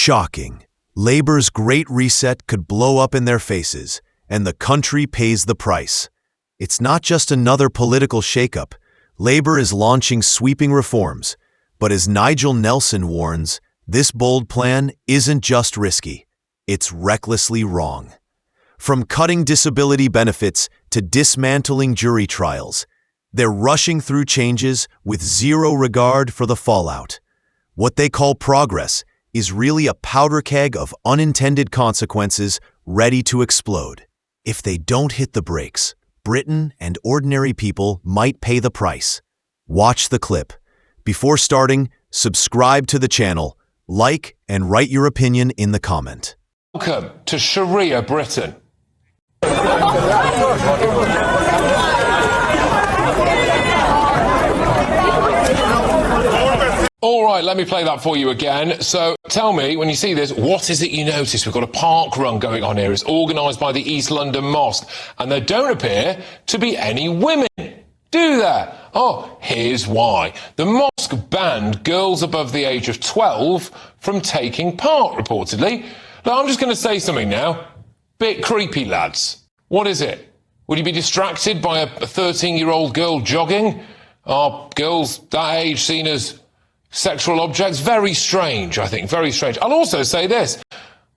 Shocking. Labour's Great Reset could blow up in their faces, and the country pays the price. It's not just another political shakeup. Labour is launching sweeping reforms, but as Nigel Nelson warns, this bold plan isn't just risky, it's recklessly wrong. From cutting disability benefits to dismantling jury trials, they're rushing through changes with zero regard for the fallout. What they call progress is really a powder keg of unintended consequences ready to explode. If they don't hit the brakes, Britain and ordinary people might pay the price. Watch the clip. Before starting, subscribe to the channel, like, and write your opinion in the comment. Welcome to Sharia Britain. All right, let me play that for you again. So tell me, when you see this, what is it you notice? We've got a park run going on here. It's organised by the East London Mosque, and there don't appear to be any women, do there? Oh, here's why. The mosque banned girls above the age of 12 from taking part, reportedly. Now, I'm just going to say something now. Bit creepy, lads. What is it? Would you be distracted by a 13-year-old girl jogging? Are girls that age seen as sexual objects? Very strange, I think, very strange. I'll also say this.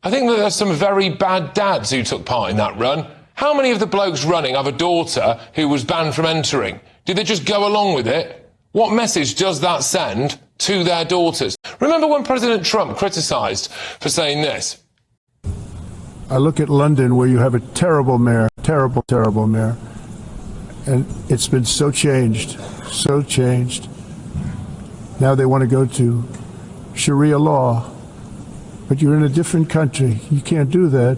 I think that there's some very bad dads who took part in that run. How many of the blokes running have a daughter who was banned from entering? Did they just go along with it? What message does that send to their daughters? Remember when President Trump criticised for saying this? I look at London, where you have a terrible mayor, terrible mayor, and it's been so changed. Now they want to go to Sharia law, but you're in a different country. You can't do that.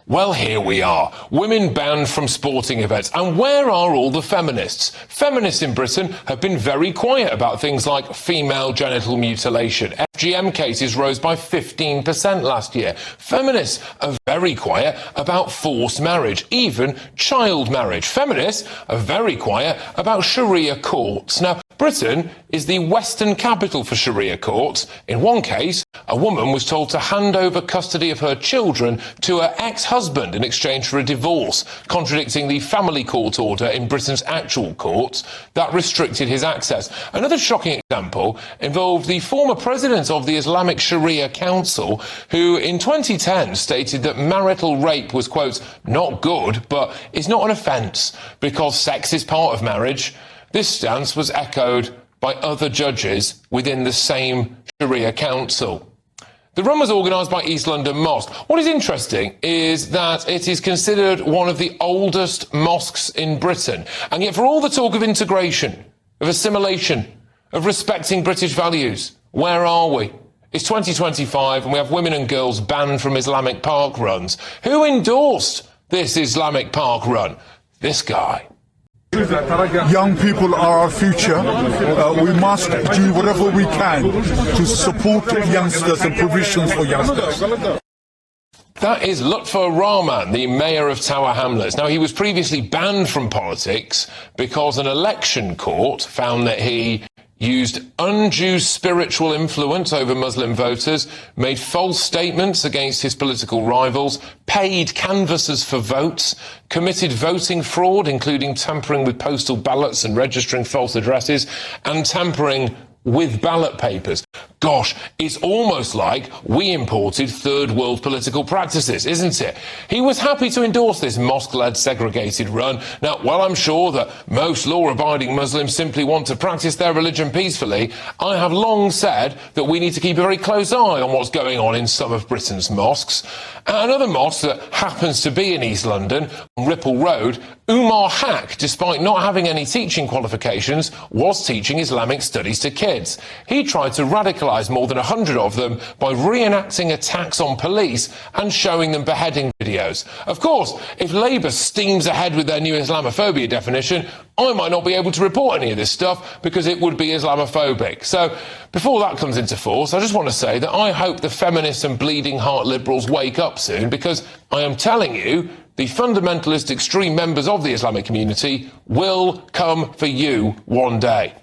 Well, here we are. Women banned from sporting events. And where are all the feminists? Feminists in Britain have been very quiet about things like female genital mutilation. FGM cases rose by 15% last year. Feminists are very quiet about forced marriage, even child marriage. Feminists are very quiet about Sharia courts. Now, Britain is the Western capital for Sharia courts. In one case, a woman was told to hand over custody of her children to her ex-husband in exchange for a divorce, contradicting the family court order in Britain's actual courts that restricted his access. Another shocking example involved the former president of the Islamic Sharia Council, who in 2010 stated that marital rape was, quote, not good, but is not an offence because sex is part of marriage. This stance was echoed by other judges within the same Sharia Council. The run was organised by East London Mosque. What is interesting is that it is considered one of the oldest mosques in Britain. And yet for all the talk of integration, of assimilation, of respecting British values, where are we? It's 2025 and we have women and girls banned from Islamic park runs. Who endorsed this Islamic park run? This guy. Young people are our future. We must do whatever we can to support youngsters and provisions for youngsters. That is Lutfur Rahman, the mayor of Tower Hamlets. Now, he was previously banned from politics because an election court found that he used undue spiritual influence over Muslim voters, made false statements against his political rivals, paid canvassers for votes, committed voting fraud, including tampering with postal ballots and registering false addresses, and tampering with ballot papers. Gosh, it's almost like we imported third world political practices, isn't it? He was happy to endorse this mosque-led segregated run. Now, while I'm sure that most law-abiding Muslims simply want to practice their religion peacefully, I have long said that we need to keep a very close eye on what's going on in some of Britain's mosques. Another mosque that happens to be in East London, on Ripple Road, Umar Haq, despite not having any teaching qualifications, was teaching Islamic studies to kids. He tried to radicalise more than 100 of them by reenacting attacks on police and showing them beheading videos. Of course, if Labour steams ahead with their new Islamophobia definition, I might not be able to report any of this stuff because it would be Islamophobic. So, before that comes into force, I just want to say that I hope the feminists and bleeding heart liberals wake up soon, because I am telling you, the fundamentalist extreme members of the Islamic community will come for you one day.